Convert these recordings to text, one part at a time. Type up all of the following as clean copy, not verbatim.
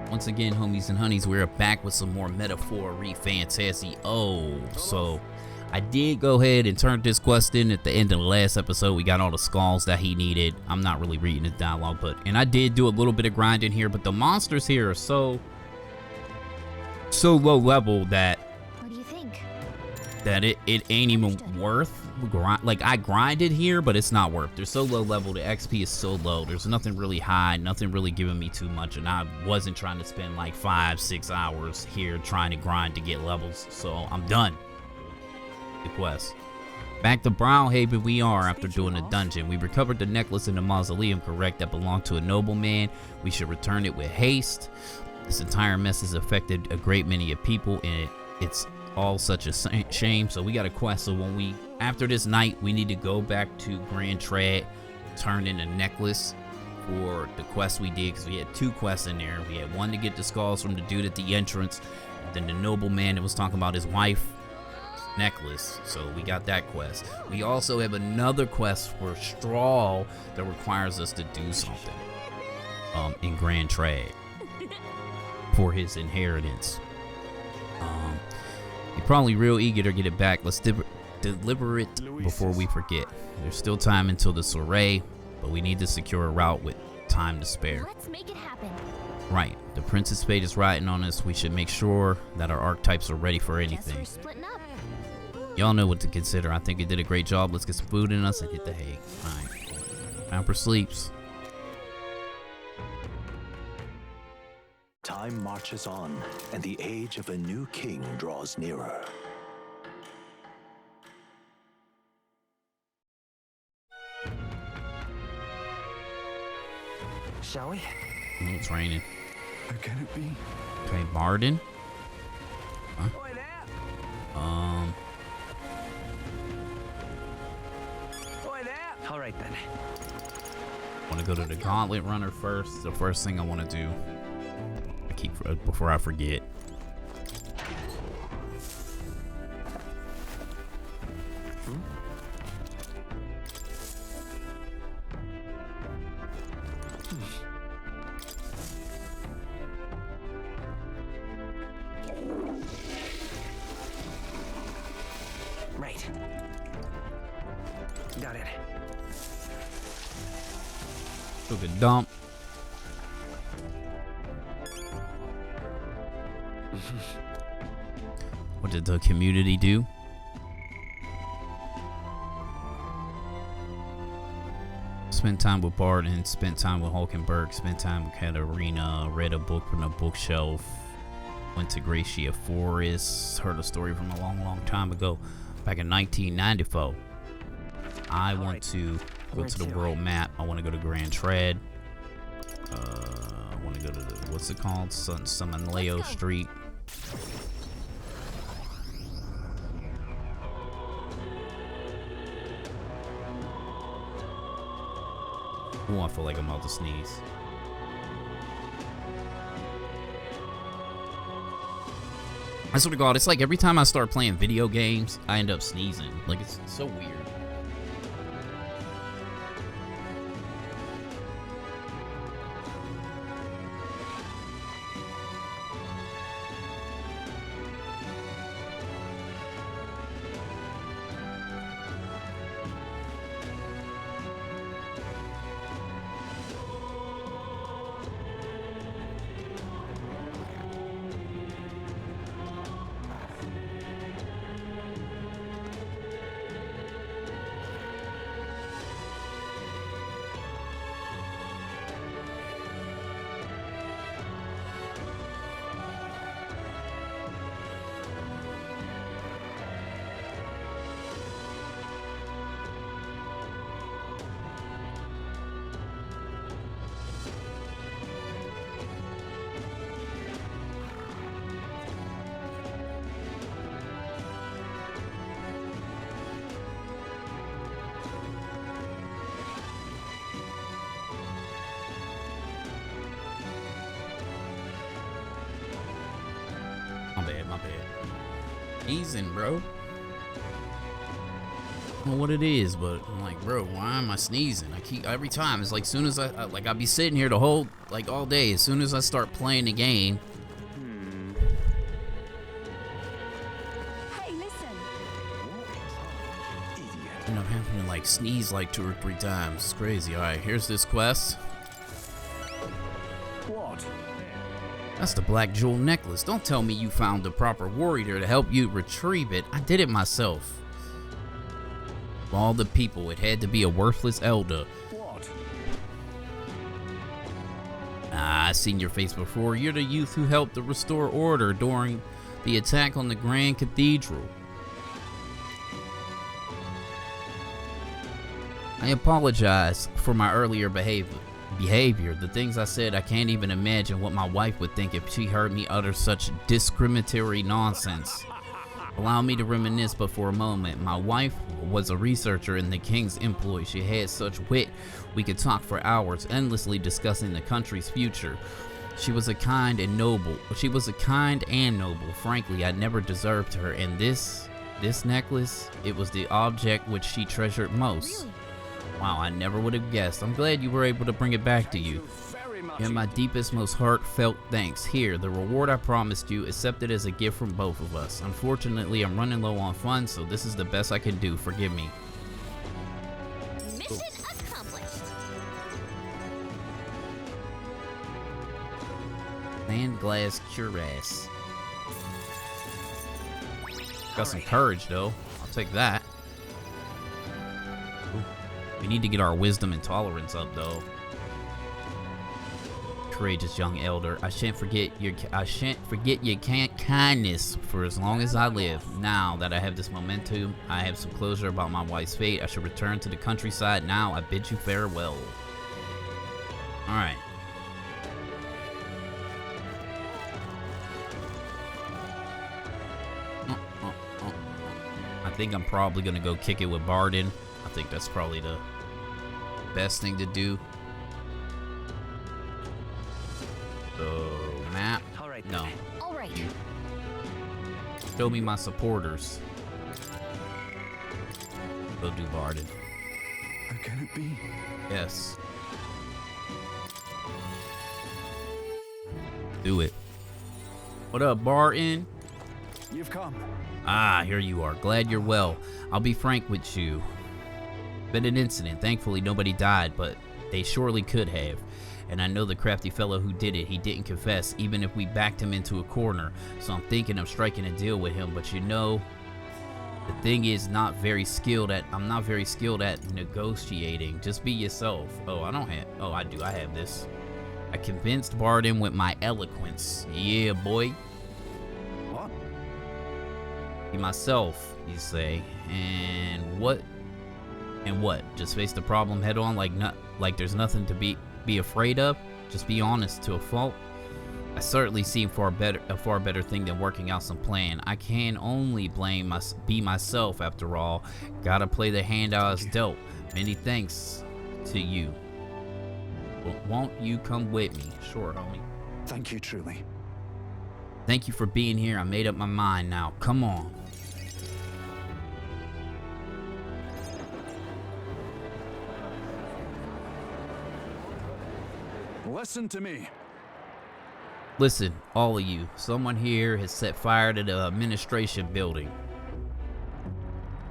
Once again, homies and honeys, we're back with some more Metaphor ReFantazio. So I did go ahead and turn this quest in at the end of the last episode. We got all the skulls that he needed. I'm not really reading the dialogue, and I did do a little bit of grinding here, but the monsters here are so low level that What do you think? it ain't even worth like I grinded here, but it's not worth. They're so low level, the XP is so low. There's nothing really high, nothing really giving me too much, and I wasn't trying to spend like 5-6 hours here trying to grind to get levels, so I'm done. The quest. Back to Brownhaven we are after doing the dungeon. We recovered the necklace in the mausoleum, correct, that belonged to a nobleman. We should return it with haste. This entire mess has affected a great many of people, and it's all such a shame. So we got a quest, so when after this night we need to go back to Grand Tread, turn in a necklace for the quest we did, because we had 2 quests in there. We had one to get the skulls from the dude at the entrance, and then the nobleman that was talking about his wife necklace, so we got that quest. We also have another quest for Straw that requires us to do something in Grand Trade for his inheritance. You're probably real eager to get it back. Let's deliver it before we forget. There's still time until the soiree, but we need to secure a route with time to spare. Let's make it happen. Right, the Princess Fate is riding on us. We should make sure that our archetypes are ready for anything. Guess we're splitting up. Y'all know what to consider. I think it did a great job. Let's get some food in us and hit the hay. Alright. Time for sleeps. Time marches on, and the age of a new king draws nearer. Shall we? Oh, it's raining. Who can it be? Okay, Barden. Huh? Oi there! Oi there! All right then. Want to go to the Gauntlet Runner first. The first thing I want to do. Before I forget. Right. Got it. Took a dump. What did the community do? Spent time with Barden, spent time with Hulkenberg, spent time with Katarina, read a book from the bookshelf, went to Gracia Forest, heard a story from a long time ago, back in 1994. I want to go to the world map. I want to go to Grand Tread. I want to go to the, what's it called? Samanleo Street. Oh, I feel like I'm about to sneeze. I swear to God, it's like every time I start playing video games, I end up sneezing. Like, it's so weird. My bad. Easing, bro. know what it is, but I'm like, bro, why am I sneezing? Every time, it's like, soon as I'll be sitting here the whole, like, all day. As soon as I start playing the game. Hey, listen. And I'm having to, like, sneeze like 2 or 3 times. It's crazy. All right, here's this quest. What? That's the black jewel necklace. Don't tell me you found the proper warrior to help you retrieve it. I did it myself. Of all the people, it had to be a worthless elder. What? Ah, I've seen your face before. You're the youth who helped to restore order during the attack on the Grand Cathedral. I apologize for my earlier behavior. The things I said, I can't even imagine what my wife would think if she heard me utter such discriminatory nonsense. Allow me to reminisce but for a moment. My wife was a researcher in the king's employ. She had such wit we could talk for hours, endlessly discussing the country's future. She was kind and noble. Frankly, I never deserved her, and this necklace, it was the object which she treasured most. Really? Wow, I never would have guessed. I'm glad you were able to bring it back to you. And my deepest, most heartfelt thanks. Here, the reward I promised you, accept it as a gift from both of us. Unfortunately, I'm running low on funds, so this is the best I can do. Forgive me. Mission accomplished. Land glass cuirass. Got some courage, though. I'll take that. Ooh. We need to get our wisdom and tolerance up, though. Courageous young elder, I shan't forget your kindness for as long as I live. Now that I have this momentum, I have some closure about my wife's fate. I should return to the countryside now. I bid you farewell. All right. I think I'm probably gonna go kick it with Bardin. I think that's probably the best thing to do. So, map? All right, No. All right. Show me my supporters. Go do Bardin. How can it be? Yes. Do it. What up, Bardin? You've come. Ah, here you are. Glad you're well. I'll be frank with you. Been an incident. Thankfully, nobody died, but they surely could have. And I know the crafty fellow who did it, he didn't confess, even if we backed him into a corner. So I'm thinking of striking a deal with him, but you know, the thing is I'm not very skilled at negotiating. Just be yourself. I do, I have this. I convinced Bardin with my eloquence. Yeah, boy. What? Be myself, you say. And what? Just face the problem head on like there's nothing to be afraid of. Just be honest to a fault. I certainly seem a far better thing than working out some plan. I can only be myself after all. Gotta play the hand I was dealt. Many thanks to you. Won't you come with me? Sure, homie. Thank you truly. Thank you for being here. I made up my mind now. Come on. Listen to me. Listen, all of you. Someone here has set fire to the administration building.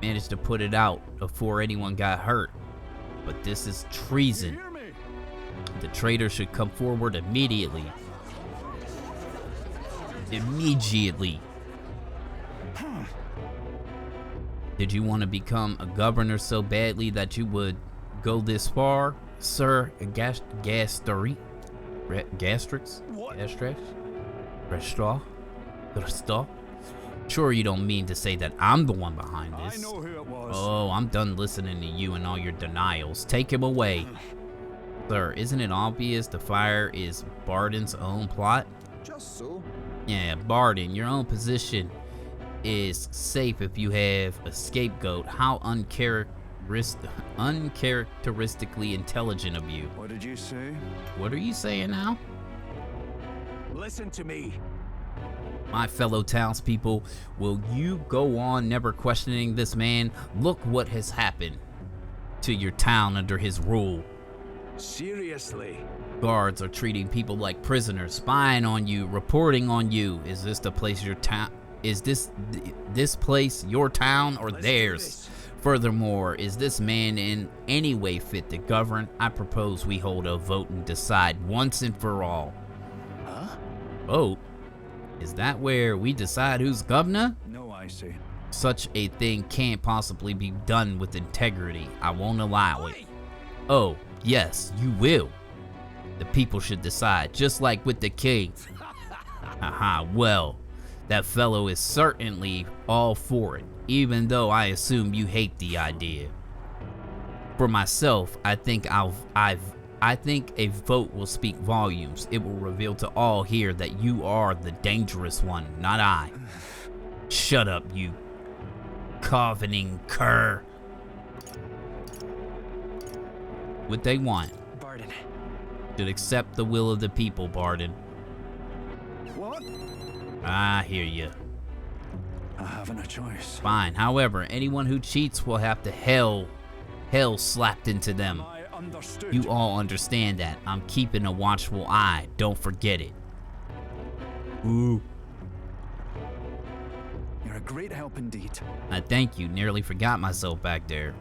Managed to put it out before anyone got hurt. But this is treason. You hear me? The traitor should come forward immediately. Immediately. Did you want to become a governor so badly that you would go this far, Sir Gastrix? What? Gastrix? Sure, you don't mean to say that I'm the one behind I this. know who it was. Oh, I'm done listening to you and all your denials. Take him away. Sir, isn't it obvious the fire is Bardin's own plot? Just so. Yeah, Bardin, your own position is safe if you have a scapegoat. How uncharacteristically intelligent of you. What did you say? What are you saying now? Listen to me. My fellow townspeople, will you go on never questioning this man? Look what has happened to your town under his rule. Seriously? Guards are treating people like prisoners, spying on you, reporting on you. Is this the place your town? Is this place your town or theirs? Furthermore, is this man in any way fit to govern? I propose we hold a vote and decide once and for all. Huh? Vote? Is that where we decide who's governor? No, I see. Such a thing can't possibly be done with integrity. I won't allow it. Oh, yes, you will. The people should decide, just like with the king. Haha, well, that fellow is certainly all for it, even though I assume you hate the idea. For myself, I think a vote will speak volumes. It will reveal to all here that you are the dangerous one, not I. Shut up, you covening cur. What they want. Barden. Should accept the will of the people, Barden. What? I hear you. I haven't a choice. Fine. However, anyone who cheats will have to hell slapped into them. I understood. You all understand that. I'm keeping a watchful eye. Don't forget it. Ooh. You're a great help indeed. I thank you. Nearly forgot myself back there.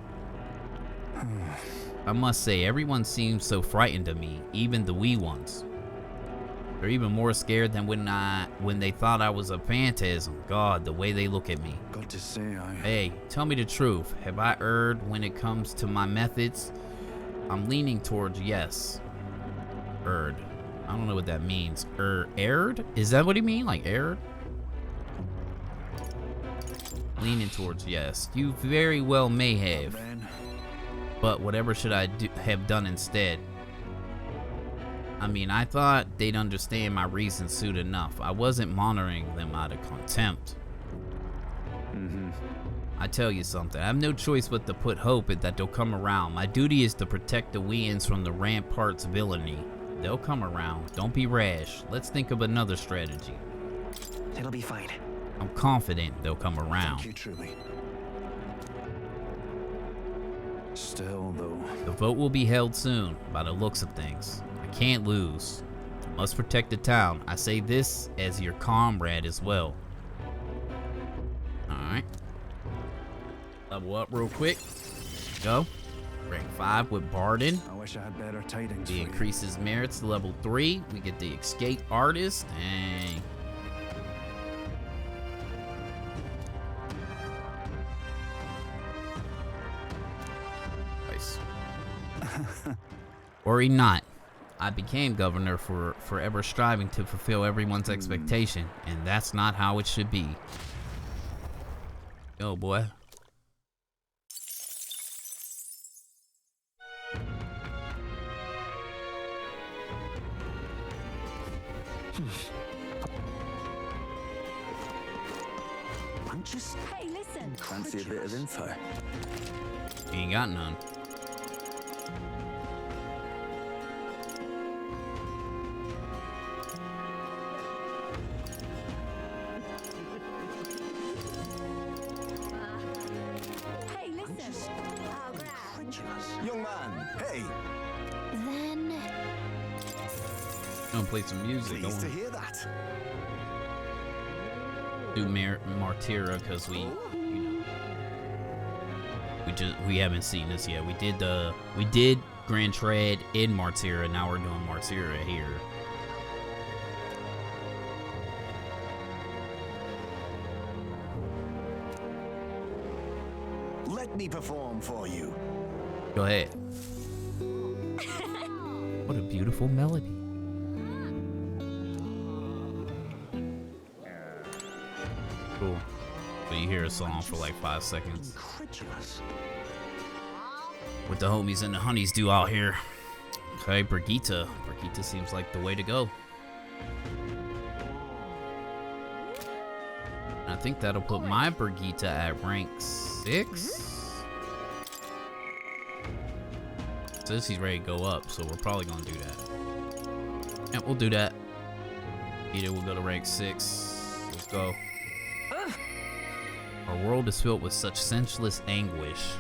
I must say, everyone seems so frightened of me, even the wee ones. They're even more scared than when they thought I was a phantasm. God, the way they look at me. Got to say, Hey, tell me the truth. Have I erred when it comes to my methods? I'm leaning towards yes. Erred. I don't know what that means. Erred? Is that what he mean? Like erred? Leaning towards yes. You very well may have. Then. But whatever should I have done instead? I mean, I thought they'd understand my reason soon enough. I wasn't monitoring them out of contempt. I tell you something, I have no choice but to put hope in that they'll come around. My duty is to protect the Weans from the Rampart's villainy. They'll come around. Don't be rash. Let's think of another strategy. It'll be fine. I'm confident they'll come around. Thank you, truly. Still, though. The vote will be held soon, by the looks of things. I can't lose. I must protect the town. I say this as your comrade as well. Alright. Level up real quick. Go. Rank 5 with Barden. I wish I had better tidings. He for you. increases merits to level 3. We get the escape artist. Dang. Nice. Worry not. I became governor for forever striving to fulfill everyone's expectation, and that's not how it should be. Yo, boy. Just Hey, listen. fancy a bit of info. He ain't got none. Hey, listen. Oh, grab. Young man, hey! Then Gonna play some music. Pleased to Don't hear that. do Martyra because we we haven't seen this yet. We did Grand Tread in Martyra. Now we're doing Martyra here. Let me perform for you. Go ahead. What a beautiful melody. Cool. So you hear a song for like 5 seconds. Incredulous. What the homies and the honeys do out here. Okay, Brigitte. Brigitte seems like the way to go. I think that'll put my Brigitte at rank 6. Says he's ready to go up, so we're probably gonna do that. Yeah, we'll do that. Either we'll go to rank 6. Let's go. Our world is filled with such senseless anguish.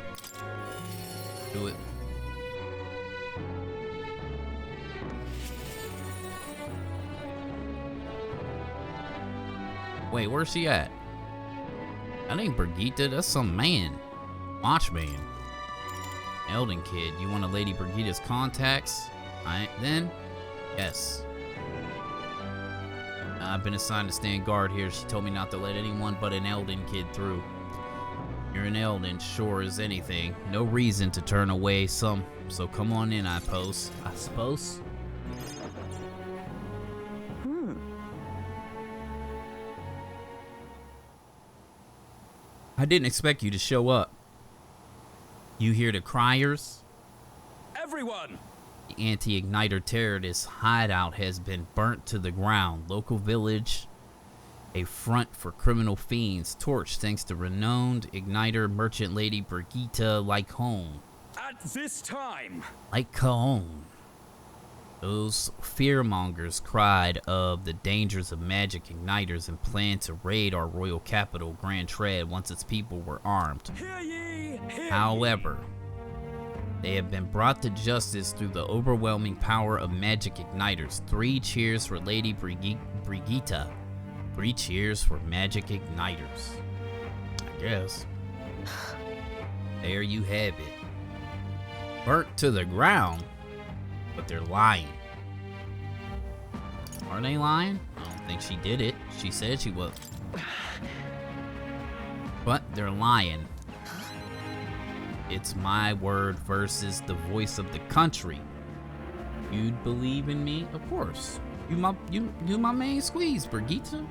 Do it. Wait, where's she at? That ain't Brigitte, that's some man. Watchman. Elden kid, you want a Lady Brigitte's contacts? Then? Yes. I've been assigned to stand guard here. She told me not to let anyone but an Elden kid through. You're an Elden, sure as anything. No reason to turn away so come on in, I suppose. I didn't expect you to show up. You hear the criers? Everyone! The anti-igniter terrorist hideout has been burnt to the ground. Local village, a front for criminal fiends, torched thanks to renowned igniter merchant lady Brigitte like home. At this time! Like Cajon. Those fearmongers cried of the dangers of magic igniters and planned to raid our royal capital, Grand Tread, once its people were armed. Hear ye! Hear However, they have been brought to justice through the overwhelming power of magic igniters. 3 cheers for Lady Brigitte. 3 cheers for magic igniters. I guess. There you have it. Burnt to the ground. But they're lying. Are they lying? I don't think she did it. She said she was. But they're lying. It's my word versus the voice of the country. You'd believe in me? Of course. You my main squeeze, Brigitte.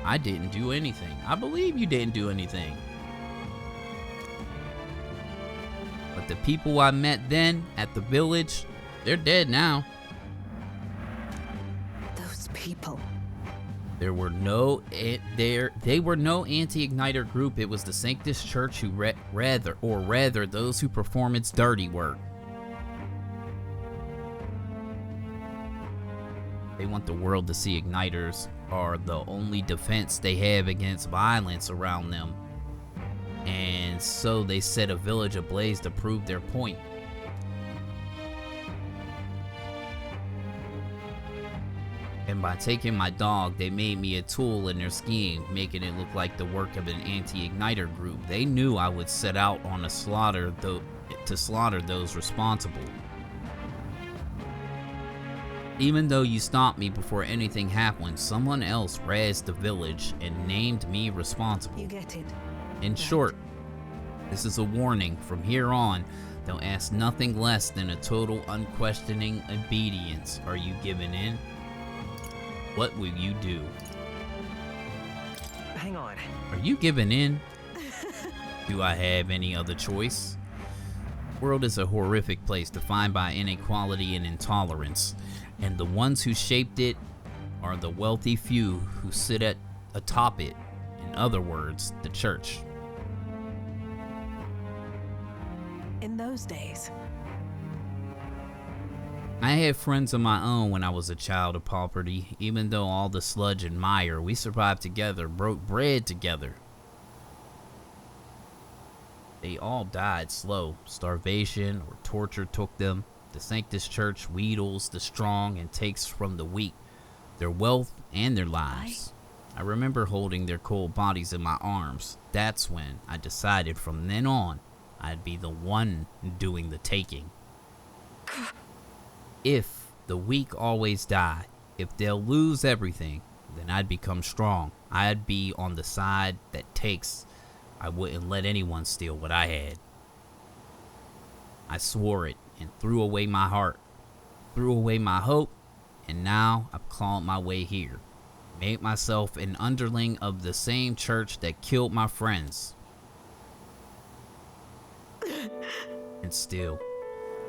I didn't do anything. I believe you didn't do anything. But the people I met then at the village, they're dead now. Those people. They were no anti-igniter group. It was the Sanctus Church who rather those who perform its dirty work. They want the world to see igniters are the only defense they have against violence around them. And so they set a village ablaze to prove their point. And by taking my dog, they made me a tool in their scheme, making it look like the work of an anti-igniter group. They knew I would set out on to slaughter those responsible. Even though you stopped me before anything happened, someone else razzed the village and named me responsible. You get it. In short, this is a warning. From here on, they'll ask nothing less than a total unquestioning obedience. Are you giving in? What will you do? Hang on. Are you giving in? Do I have any other choice? The world is a horrific place defined by inequality and intolerance, and the ones who shaped it are the wealthy few who sit atop it. In other words, the church. In those days. I had friends of my own when I was a child of poverty. Even though all the sludge and mire, we survived together, broke bread together. They all died slow. Starvation or torture took them. The Sanctus Church wheedles the strong and takes from the weak their wealth and their lives. I remember holding their cold bodies in my arms. That's when I decided from then on I'd be the one doing the taking. If the weak always die, if they'll lose everything, then I'd become strong. I'd be on the side that takes. I wouldn't let anyone steal what I had. I swore it and threw away my heart, threw away my hope, and now I've clawed my way here. Made myself an underling of the same church that killed my friends. And still,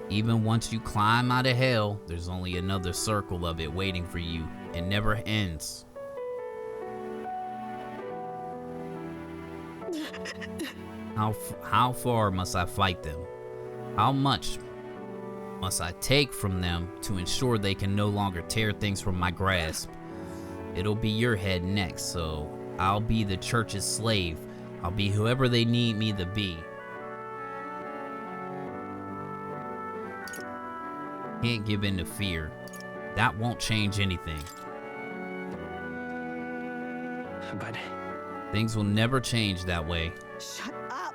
even once you climb out of hell, there's only another circle of it waiting for you. It never ends. How far must I fight them? How much must I take from them to ensure they can no longer tear things from my grasp? It'll be your head next, so I'll be the church's slave. I'll be whoever they need me to be. Can't give in to fear. That won't change anything. But Things will never change that way. Shut up!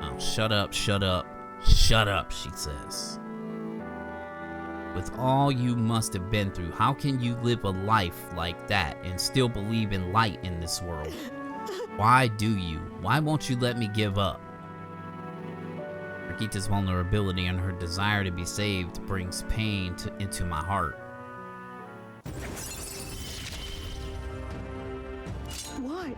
Oh, shut up, shut up, shut up, she says. With all you must have been through, how can you live a life like that and still believe in light in this world? Why do you? Why won't you let me give up? Brigitta's vulnerability and her desire to be saved brings pain into my heart. Why?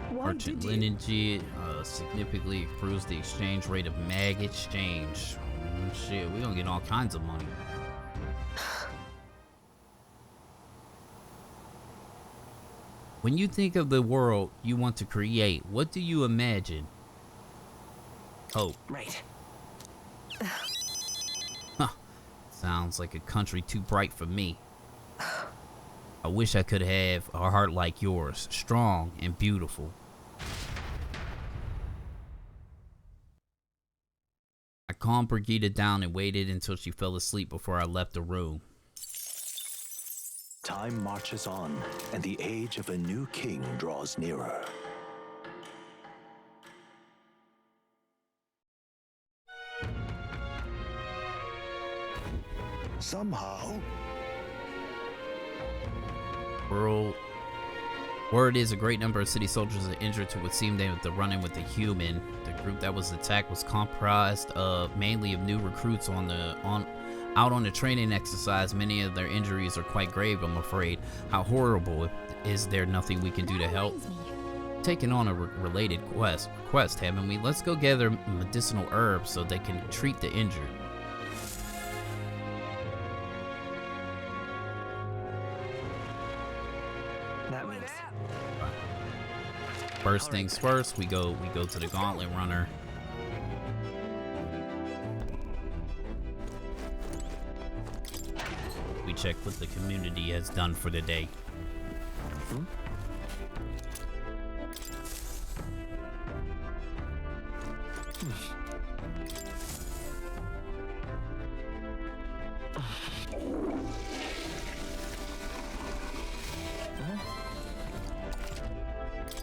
Why Merchant did you? lineage significantly improves the exchange rate of mag exchange. Shit, we gonna get all kinds of money. When you think of the world you want to create, what do you imagine? Hope. right. Sounds like a country too bright for me. I wish I could have a heart like yours, strong and beautiful. I calmed Brigitte down and waited until she fell asleep before I left the room. Time marches on, and the age of a new king draws nearer. Somehow, Word is a great number of city soldiers are injured to what seemed they were the run-in with the human. The group that was attacked was comprised of mainly of new recruits out on the training exercise. Many of their injuries are quite grave, I'm afraid. How horrible. Is there nothing we can do to help? Taking on a related quest, haven't we? Let's go gather medicinal herbs so they can treat the injured. That means First things first, we go to the gauntlet runner. We check what the community has done for the day.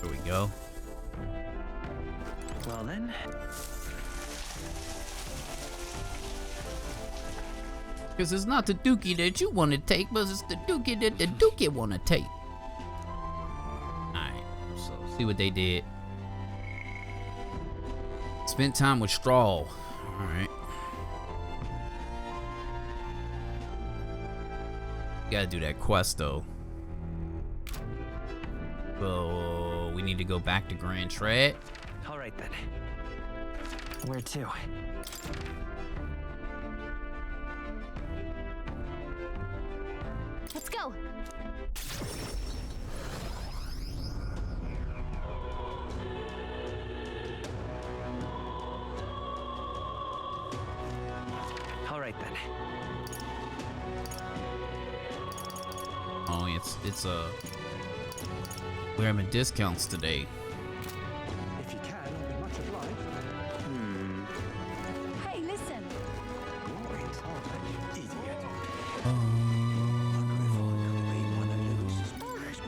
Here we go. well then. Because it's not the dookie that you want to take, but it's the dookie that the dookie want to take. Alright, so see what they did. Spent time with Straw. Alright. Gotta do that quest though. So we need to go back to Grand Trad. All right then. Where to? Let's go. All right then. Oh, it's we're having discounts today. if you can, I'll be much obliged. Hey, listen. Glorious, aren't they? Idiot.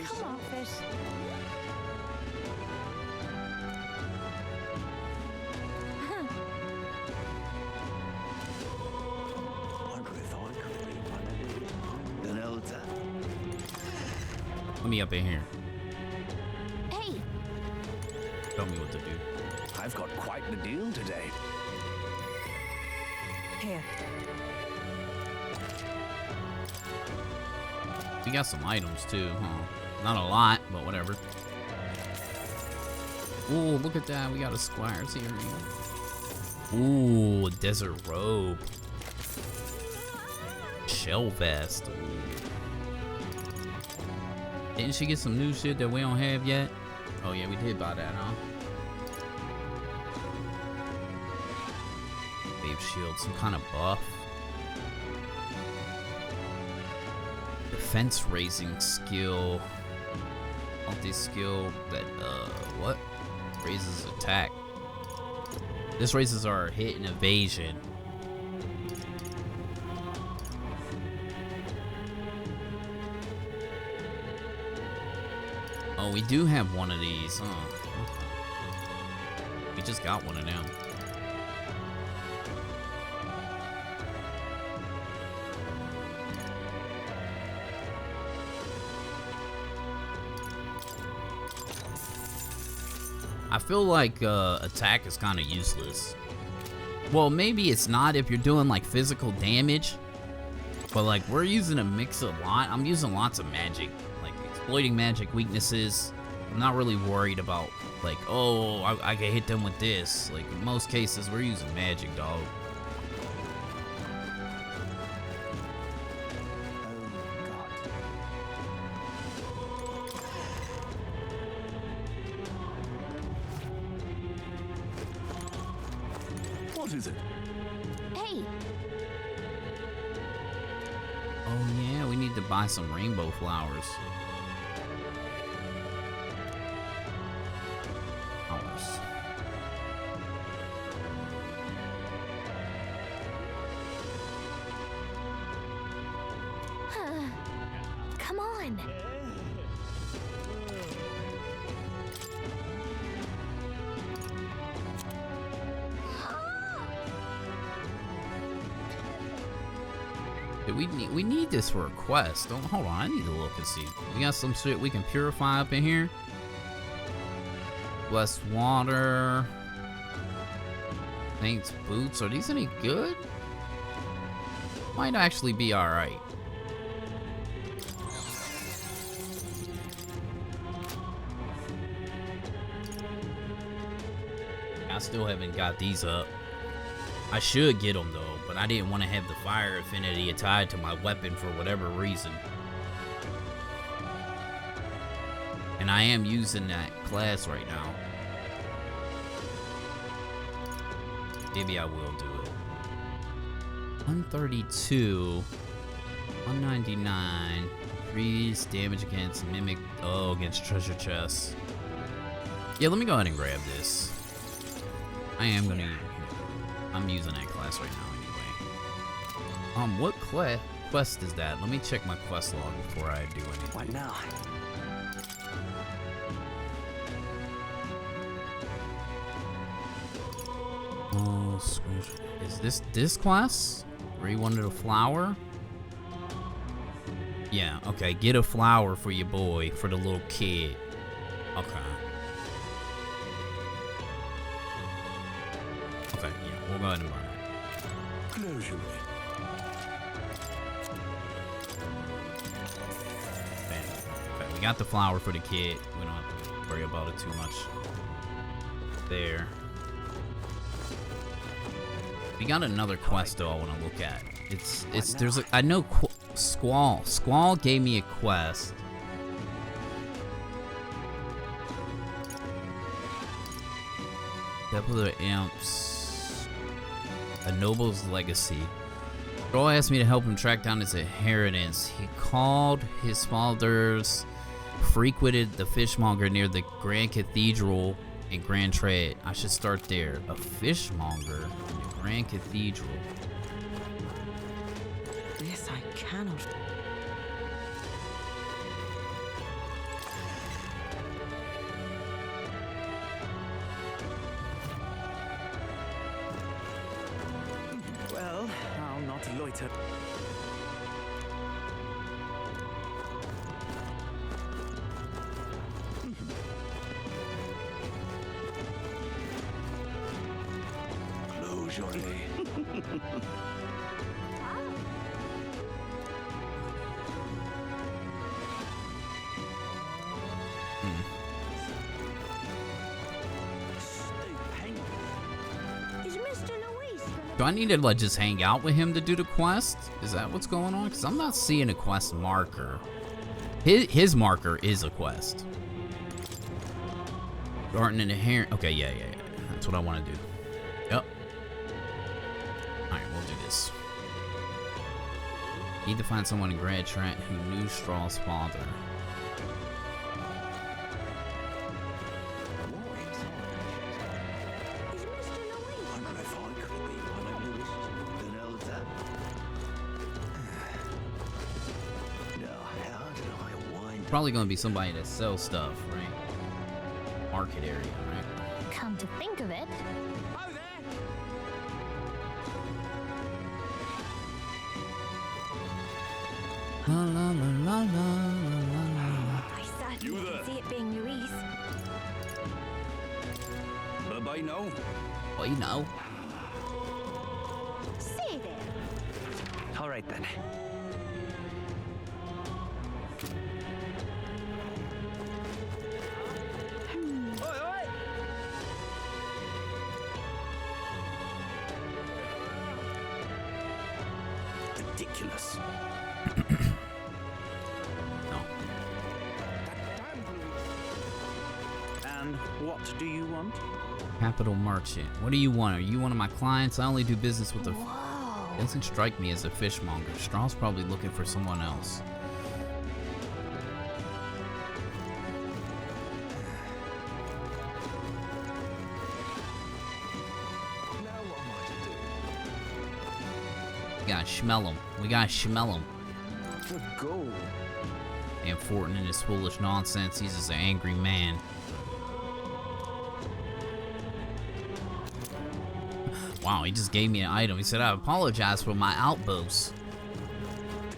Come on, fish. An elder. Let me up in here. Hey, Tell me what to do. I've got quite the deal today. Here. We got some items too, huh? Not a lot, but whatever. Ooh, look at that. We got a Squire's earring. Ooh, a desert robe. Shell vest. Ooh. Didn't she get some new shit that we don't have yet? Oh yeah, we did buy that, huh? save shield, some kind of buff. Defense raising skill. Multi-skill that, what? Raises attack. This raises our hit and evasion. Oh, we do have one of these, huh? We just got one of them. I feel like attack is kind of useless. Well, maybe it's not if you're doing like physical damage, but like we're using a mix a lot. I'm using lots of magic, like exploiting magic weaknesses. I'm not really worried about like, oh, I can hit them with this. Like in most cases, we're using magic, dog. What is it? Hey, Oh yeah, we need to buy some rainbow flowers. come on. We need this for a quest. Don't hold on. I need to look and see. We got some shit we can purify up in here. Less water. Saints boots. Are these any good? Might actually be all right. I still haven't got these up. I should get them though, but I didn't want to have the fire affinity tied to my weapon for whatever reason. And I am using that class right now. Maybe I will do it. 132, 199, increase damage against mimic, oh, against treasure chests. Yeah, let me go ahead and grab this. I'm using that class right now anyway. What quest is that? Let me check my quest log before I do anything. What now? Oh, is this quest? Where you wanted a flower? Yeah, okay, get a flower for your boy, for the little kid. Okay. Okay, yeah, we'll go ahead and buy it. Close your way. Okay, we got the flower for the kid. We don't have to worry about it too much. There. We got another quest though I want to look at. There's a, I know Squall. Squall gave me a quest. Devil of the Imps. A Noble's Legacy. Squall asked me to help him track down his inheritance. He called his fathers, frequented the fishmonger near the Grand Cathedral in Grand Trade. I should start there. A fishmonger in the Grand Cathedral. This I cannot. Well, I'll not loiter. Close your eye. Is Mr. Luis gonna... Do I need to like just hang out with him to do the quest? Is that what's going on? Because I'm not seeing a quest marker. His marker is a quest. Garden and inherent. Okay, yeah. That's what I want to do. Yep. we'll do this. Need to find someone in Grand Trent who knew Straw's father. Is Mr. Louis? I don't know if I could be one of Louis, an elder. Now, how did I wind Probably gonna be somebody that sells stuff, right? Market area, right? Come to think of it, La la la la la la la. I certainly can see it being Louise. Bye-bye now. Well, you know. Say there. All right then. ridiculous? No. And what do you want? Capital Merchant. What do you want? Are you one of my clients? I only do business with the... Whoa. Doesn't strike me as a fishmonger. Straw's probably looking for someone else. Now what am I to do? We gotta smell him. We gotta smell him. The gold. And Fortin and his foolish nonsense. He's just an angry man. Wow, he just gave me an item. He said, I apologize for my outbursts.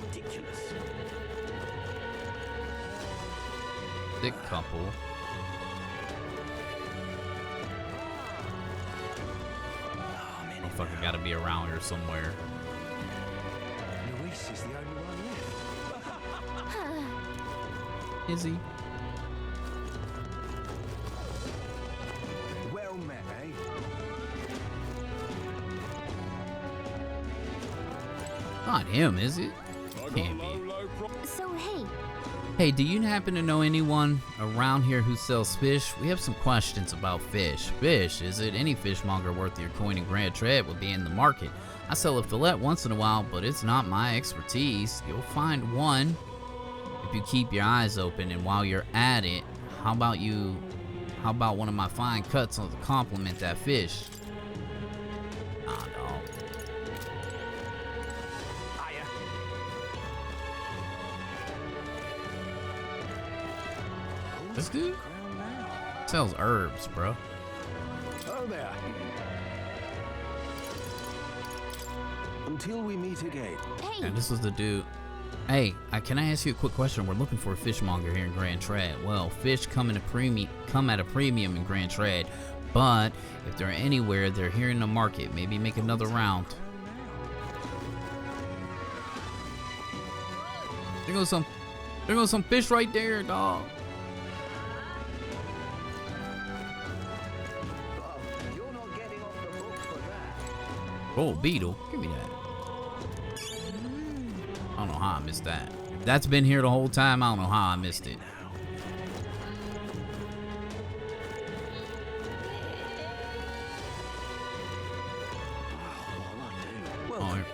Ridiculous. Thick couple. Oh, man, Motherfucker gotta be around here somewhere. Luis is the only one left. Is he? Well met, eh? Not him, is it? Can't be. So, hey, Hey, do you happen to know anyone around here who sells fish? We have some questions about fish. Fish, is it? Any fishmonger worth your coin and grand trade would be in the market. I sell a fillet once in a while, but it's not my expertise. You'll find one if you keep your eyes open, and while you're at it, how about one of my fine cuts to compliment that fish? Nah, dog. This dude sells herbs, bro. Oh, there. Until we meet again. hey, And this is the dude. Hey, can I ask you a quick question? We're looking for a fishmonger here in Grand Trad. Well, fish come at a premium in Grand Trad, but if they're anywhere, they're here in the market. Maybe make another round. There goes some fish right there, dog. You're not getting off the hook for that. Oh, beetle, give me that. I don't know how I missed that. If that's been here the whole time, I don't know how I missed it. Oh, here.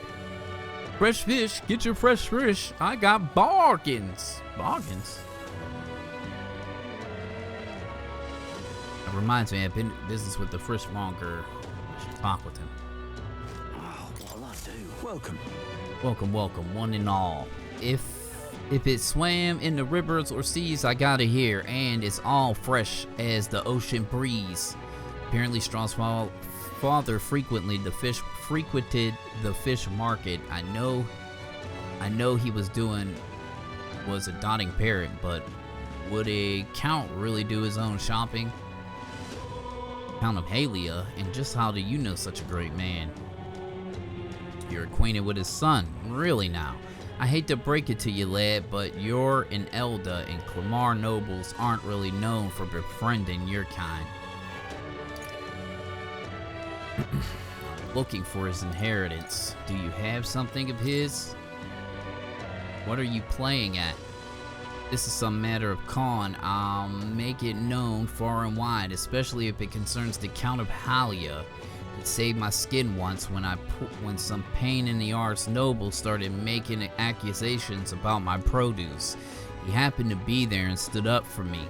Fresh fish, get your fresh fish. I got bargains. Bargains. It reminds me, I've been in business with the fishmonger. I should talk with him. Oh, what'll I do? Welcome. Welcome, welcome, one and all. If it swam in the rivers or seas, I got it here, and it's all fresh as the ocean breeze. Apparently, Straw's father frequented the fish market. I know he was a dotting parrot, but would a count really do his own shopping? Count of Halia, and just how do you know such a great man? You're acquainted with his son, really now. I hate to break it to you, lad, but you're an elder, and Clamar nobles aren't really known for befriending your kind. Looking for his inheritance. Do you have something of his? What are you playing at? This is some matter of con. I'll make it known far and wide, especially if it concerns the Count of Halia. It saved my skin once when some pain in the arts noble started making accusations about my produce. He happened to be there and stood up for me.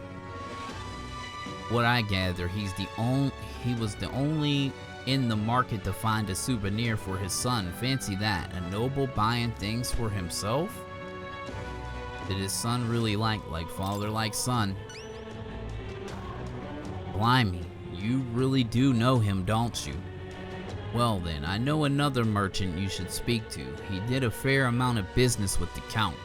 What I gather, he was the only in the market to find a souvenir for his son. Fancy that, a noble buying things for himself? Did his son really like father like son? Blimey, you really do know him, don't you? Well then, I know another merchant you should speak to. He did a fair amount of business with the Count.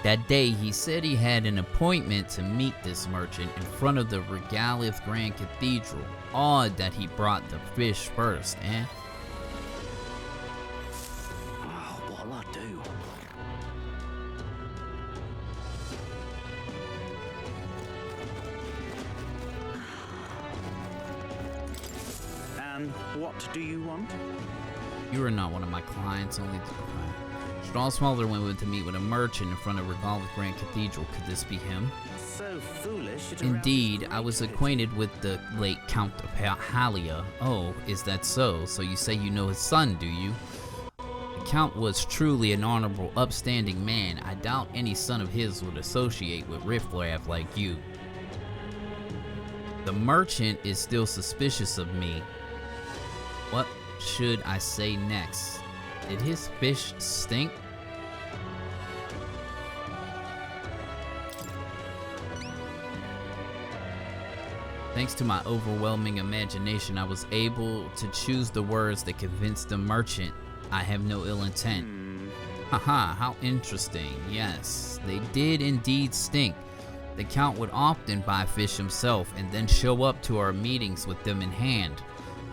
That day, he said he had an appointment to meet this merchant in front of the Regalitha Grand Cathedral. Odd that he brought the fish first, eh? Oh, what'll I do? And what do you want? You are not one of my clients, only the Strausswalder went to meet with a merchant in front of Regalitha Grand Cathedral. Could this be him? So foolish. It Indeed, arouses I was great pity. acquainted with the late Count of Halia. Oh, is that so? So you say you know his son, do you? The Count was truly an honorable, upstanding man. I doubt any son of his would associate with riffraff like you. The merchant is still suspicious of me. What should I say next? Did his fish stink? Thanks to my overwhelming imagination, I was able to choose the words that convinced the merchant I have no ill intent. Haha, how interesting. Yes, they did indeed stink. The Count would often buy fish himself and then show up to our meetings with them in hand.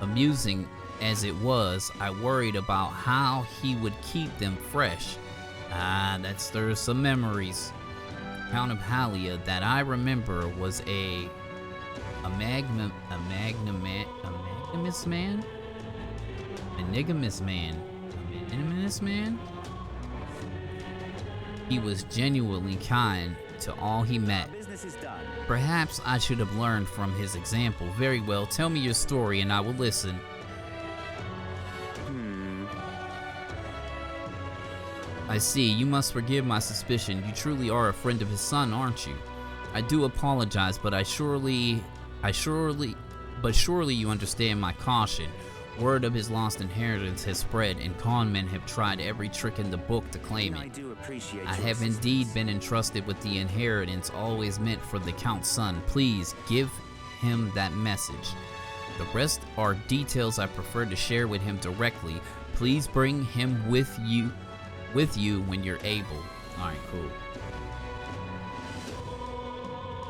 Amusing as it was, I worried about how he would keep them fresh. That stirs some memories. Count of Halia that I remember was a magnanimous man? He was genuinely kind to all he met. Business is done. Perhaps I should have learned from his example. Very well, tell me your story and I will listen. I see, you must forgive my suspicion. You truly are a friend of his son, aren't you? I do apologize, but surely you understand my caution. Word of his lost inheritance has spread, and con men have tried every trick in the book to claim I it. do appreciate I your have indeed been entrusted with the inheritance always meant for the Count's son. Please give him that message. The rest are details I prefer to share with him directly. Please bring him with you when you're able. Alright, cool.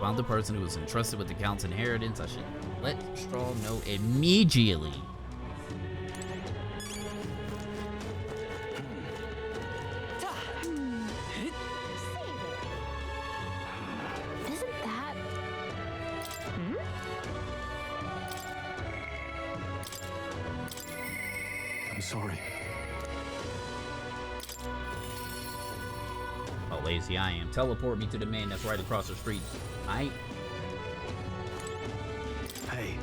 Found the person who was entrusted with the Count's inheritance. I should let Straw know immediately. Isn't that... I'm sorry. How lazy I am. Teleport me to the man that's right across the street. Aight. Hey,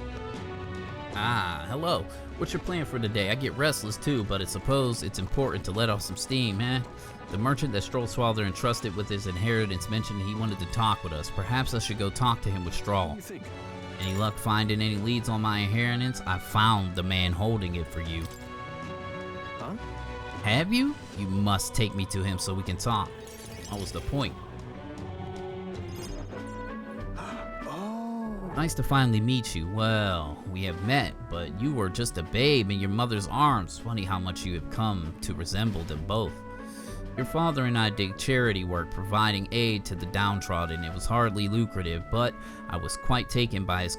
Hello. What's your plan for today? I get restless too, but I suppose it's important to let off some steam, eh? The merchant that Strausswalder entrusted with his inheritance mentioned he wanted to talk with us. Perhaps I should go talk to him with Straw. what do you think? Any luck finding any leads on my inheritance? I found the man holding it for you. Huh? Have you? You must take me to him so we can talk. What was the point? Oh, Nice to finally meet you. Well, we have met, but you were just a babe in your mother's arms. Funny how much you have come to resemble them both. Your father and I did charity work, providing aid to the downtrodden. It was hardly lucrative, but I was quite taken by his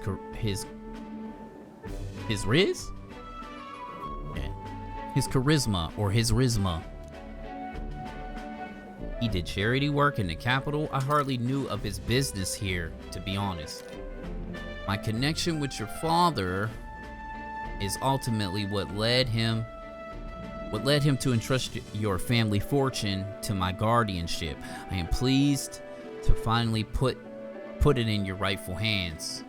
riz? Yeah. His charisma, or his risma. He did charity work in the capital. I hardly knew of his business here, to be honest. My connection with your father is ultimately what led him to entrust your family fortune to my guardianship. I am pleased to finally put it in your rightful hands.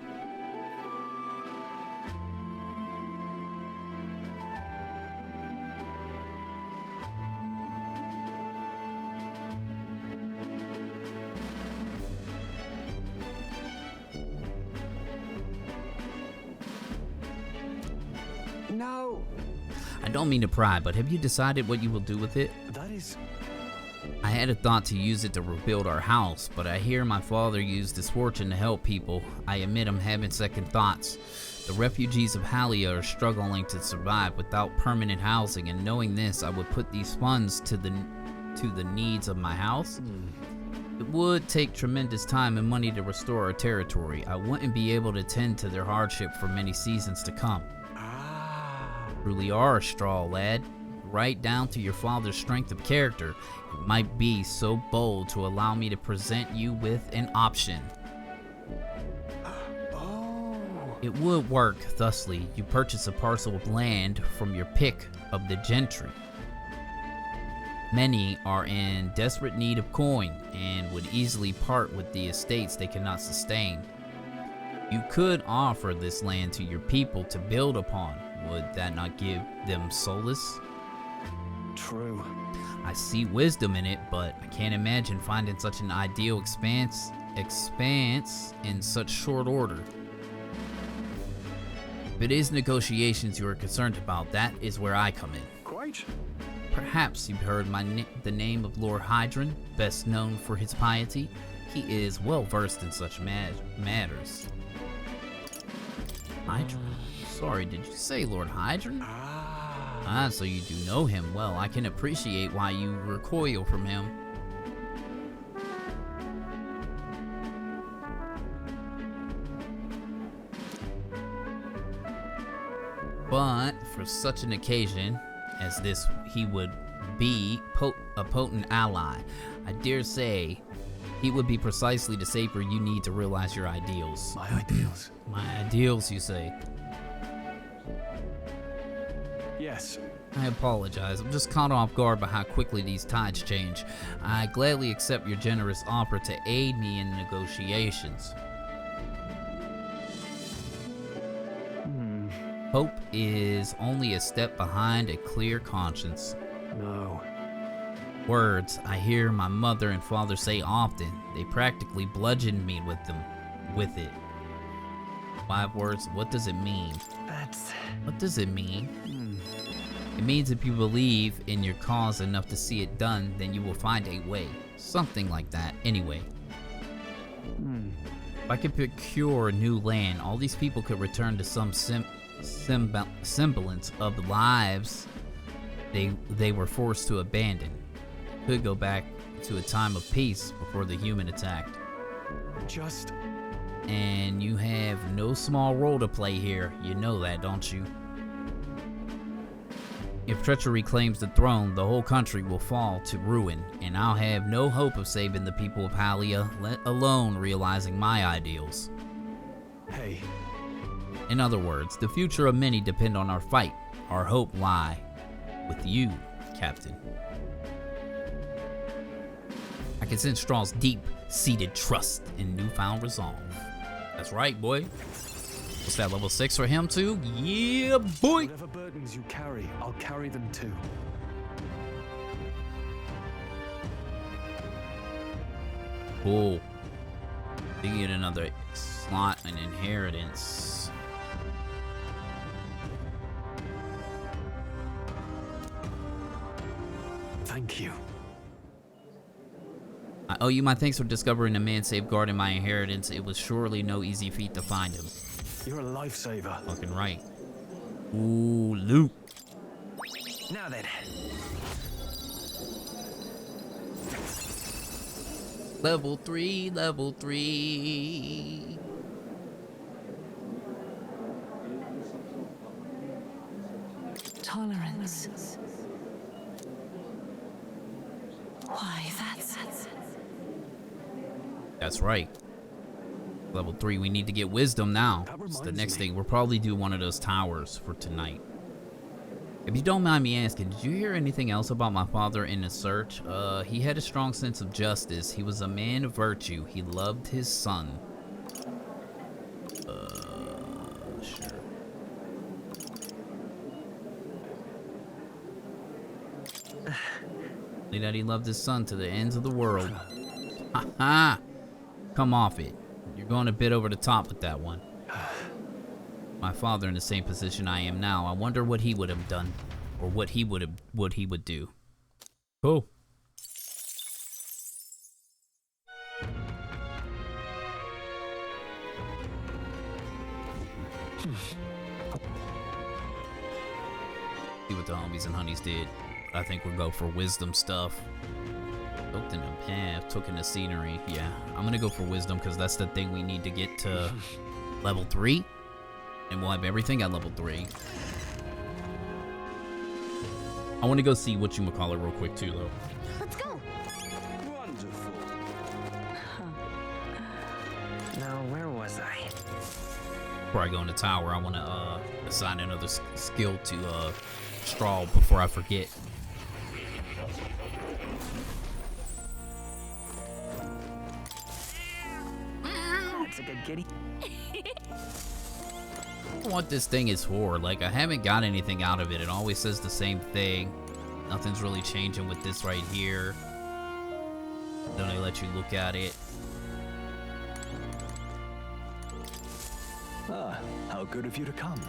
No! I don't mean to pry, but have you decided what you will do with it? That is... I had a thought to use it to rebuild our house, but I hear my father used his fortune to help people. I admit I'm having second thoughts. The refugees of Halia are struggling to survive without permanent housing, and knowing this, I would put these funds to the needs of my house. It would take tremendous time and money to restore our territory. I wouldn't be able to tend to their hardship for many seasons to come. Truly are a straw, lad. Right down to your father's strength of character. It might be so bold to allow me to present you with an option. It would work thusly. You purchase a parcel of land from your pick of the gentry. Many are in desperate need of coin and would easily part with the estates they cannot sustain. You could offer this land to your people to build upon. Would that not give them solace? True. I see wisdom in it, but I can't imagine finding such an ideal expanse in such short order. If it is negotiations you are concerned about, that is where I come in. Quite. Perhaps you've heard the name of Lord Hydron, best known for his piety. He is well versed in such matters. Hydron? Sorry, did you say Lord Hydron? So you do know him well. I can appreciate why you recoil from him. But for such an occasion as this, he would be a potent ally. I dare say he would be precisely the savior you need to realize your ideals. My ideals. My ideals, you say? Yes. I apologize. I'm just caught off guard by how quickly these tides change. I gladly accept your generous offer to aid me in negotiations. Hope is only a step behind a clear conscience. No. Words I hear my mother and father say often. They practically bludgeon me with it. 5 words, what does it mean? What does it mean? It means if you believe in your cause enough to see it done, then you will find a way. Something like that. Anyway. If I could procure new land, all these people could return to some semblance of the lives they were forced to abandon. Could go back to a time of peace before the human attacked. And you have no small role to play here. You know that, don't you? If treachery claims the throne, the whole country will fall to ruin, and I'll have no hope of saving the people of Halia, let alone realizing my ideals. Hey. In other words, the future of many depend on our fight. Our hope lie with you, Captain. I can sense Straw's deep-seated trust and newfound resolve. That's right, boy. What's that, level 6 for him too? Yeah, boy! Whatever burdens you carry, I'll carry them too. Cool. You get another slot and inheritance. Thank you. I owe you my thanks for discovering a man safeguarding my inheritance. It was surely no easy feat to find him. You're a lifesaver. Fucking right. Ooh, loot. Now then. Level 3, level 3. Tolerance. Why, That's right. Level 3, we need to get wisdom now. It's the next thing. We'll probably do one of those towers for tonight. If you don't mind me asking, did you hear anything else about my father in the search? He had a strong sense of justice. He was a man of virtue. He loved his son. Sure. Only that he loved his son to the ends of the world. Ha ha! Come off it. You're going a bit over the top with that one. my father in the same position I am now. I wonder what he would have done, or what he would do. Cool. See what the homies and honeys did. I think we'll go for wisdom stuff. Soaked in the path, took in the scenery. Yeah, I'm gonna go for wisdom because that's the thing we need to get to level 3. And we'll have everything at level 3. I want to go see what you call it real quick too, though. Let's go. Wonderful. Now, where was I? Before I go in the tower, I want to assign another skill to Straw before I forget. That's a good kitty. What this thing is for. Like, I haven't got anything out of it. It always says the same thing. Nothing's really changing with this right here. Then they let you look at it. Ah, how good of you to come.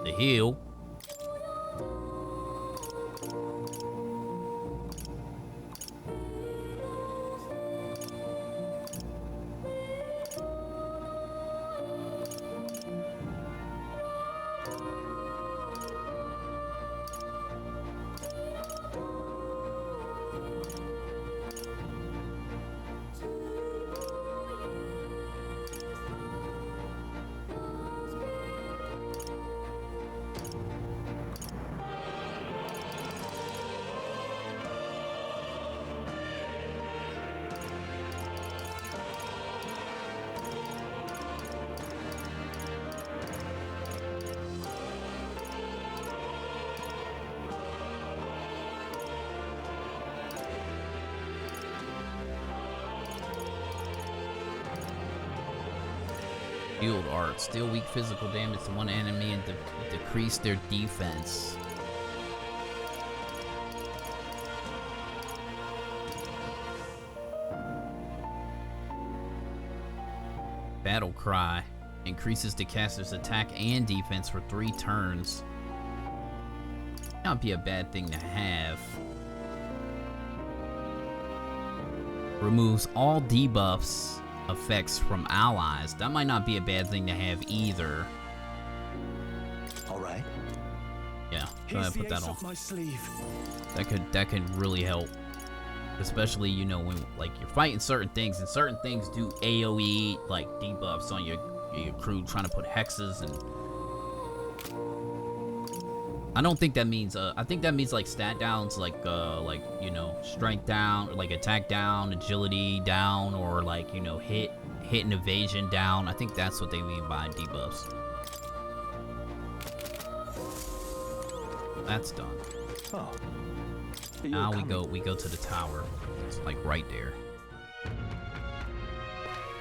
The heal. Field art. Still weak physical damage to one enemy and decrease their defense. Battle Cry. Increases the caster's attack and defense for 3 turns. Not be a bad thing to have. Removes all debuffs effects from allies. That might not be a bad thing to have either. All right. Yeah, go ahead and put that on. My sleeve. That could really help, especially, you know, when like you're fighting certain things and certain things do AOE like debuffs on your crew, trying to put hexes. And I don't think that means I think that means like stat downs, like you know, strength down, like attack down, agility down, or like, you know, hit and evasion down. I think that's what they mean by debuffs. That's done. Oh. Now we go to the tower. It's like right there.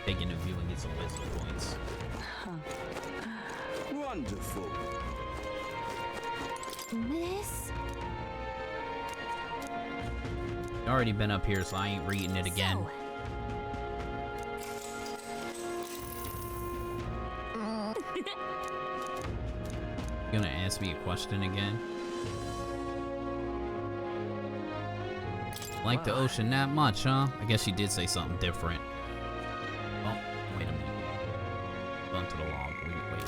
Taking a view and get some wisdom points. Wonderful. Miss? Already been up here, so I ain't reading it again. You gonna ask me a question again? Like the ocean that much, huh? I guess she did say something different. Oh, wait a minute. Gone to the log. Wait.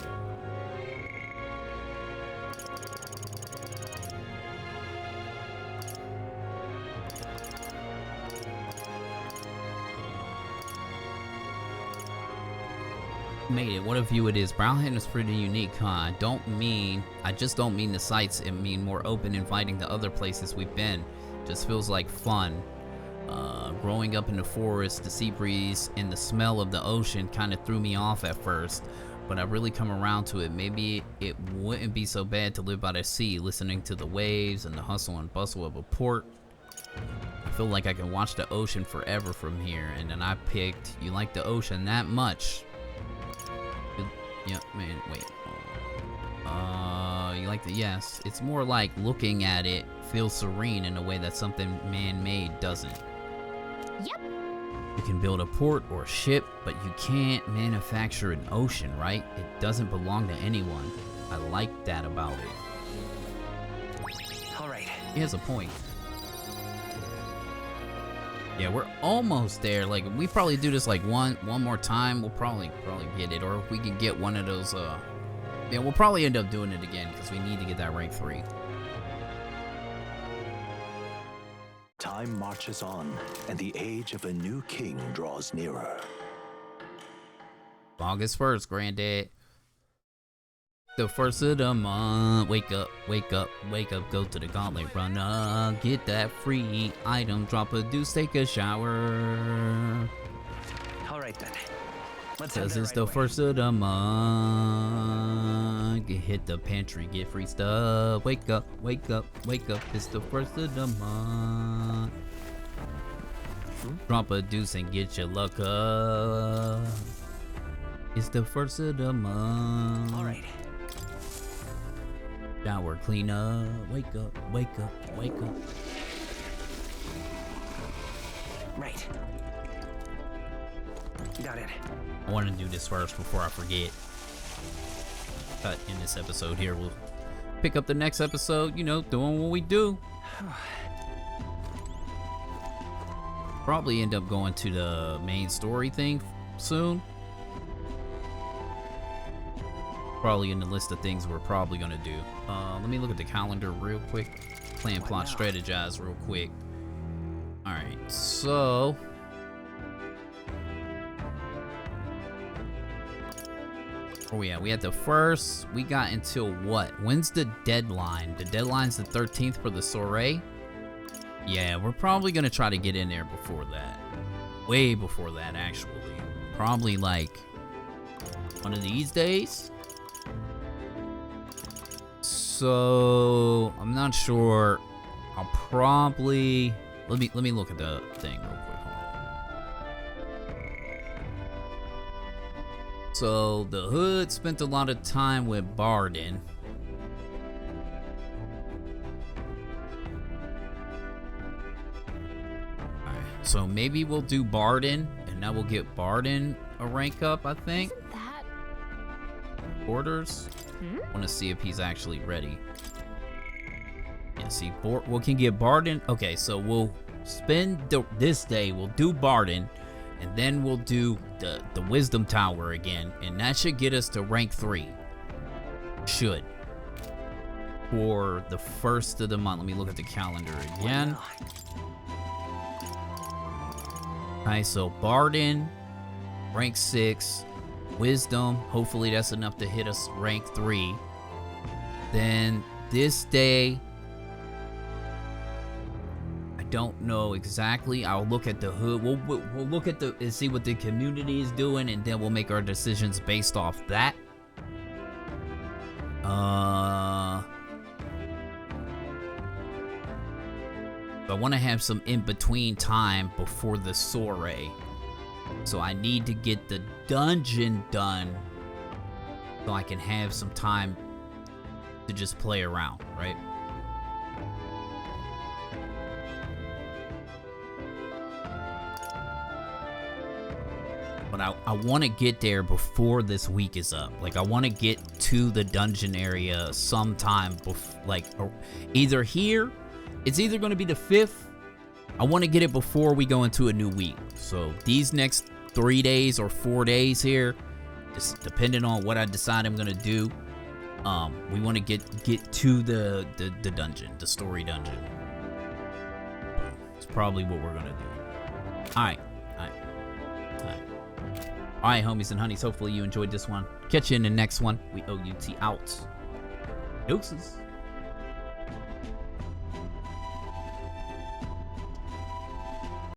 Made it. What a view it is. Brownhead is pretty unique, huh? I just don't mean the sights. It mean more open, inviting to other places we've been. Just feels like fun. Growing up in the forest, the sea breeze and the smell of the ocean kind of threw me off at first, but I really come around to it. Maybe it wouldn't be so bad to live by the sea, listening to the waves and the hustle and bustle of a port. I feel like I can watch the ocean forever from here. And then I picked, you like the ocean that much? Yeah, man, wait. You like the, yes. It's more like looking at it feels serene in a way that something man-made doesn't. Yep. You can build a port or a ship, but you can't manufacture an ocean, right? It doesn't belong to anyone. I like that about it. All right. He has a point. Yeah, we're almost there. Like, if we probably do this like one more time, we'll probably get it. Or if we can get one of those, yeah, we'll probably end up doing it again because we need to get that rank 3. Time marches on, and the age of a new king draws nearer. August 1st, Granddad. The first of the month. Wake up, wake up, wake up. Go to the gauntlet, run up. Get that free item. Drop a deuce, take a shower. All right then. Let's head Cause the it's right the way. first of the month. Hit the pantry, get free stuff. Wake up, wake up, wake up. It's the first of the month. Drop a deuce and get your luck up. It's the first of the month. All right. Shower, clean up. Wake up, wake up, wake up. Right. Got it. I want to do this first before I forget. Cut in this episode here. We'll pick up the next episode, you know, doing what we do. Probably end up going to the main story thing soon. Probably in the list of things we're probably gonna do. Let me look at the calendar real quick. Plan, plot, strategize real quick. Alright, so where we at? We at the first. We got until what? When's the deadline? The deadline's the 13th for the soiree. Yeah, we're probably gonna try to get in there before that. Way before that, actually. Probably like one of these days. So I'm not sure. I'll probably let me look at the thing real quick. Hold on. So the Hood spent a lot of time with Barden. Alright, so maybe we'll do Barden, and that will get Barden a rank up, I think. Isn't that? Orders. Want to see if he's actually ready. Yeah, see, we can get Barden. Okay, so we'll spend this day. We'll do Barden, and then we'll do the Wisdom Tower again, and that should get us to rank 3. Should. For the first of the month. Let me look at the calendar again. Okay, so Barden, rank 6. Wisdom, hopefully that's enough to hit us rank 3. Then this day, I don't know exactly. I'll look at the Hood. We'll look at and see what the community is doing, and then we'll make our decisions based off that. I want to have some in between time before the soiree. So I need to get the dungeon done so I can have some time to just play around, right? But I want to get there before this week is up. Like, I want to get to the dungeon area sometime either here. It's either going to be the 5th. I want to get it before we go into a new week. So these next 3 days or 4 days here, just depending on what I decide I'm gonna do, we want to get to the dungeon, the story dungeon. It's probably what we're gonna do. All right, homies and honeys. Hopefully you enjoyed this one. Catch you in the next one. We OUT out. Deuces.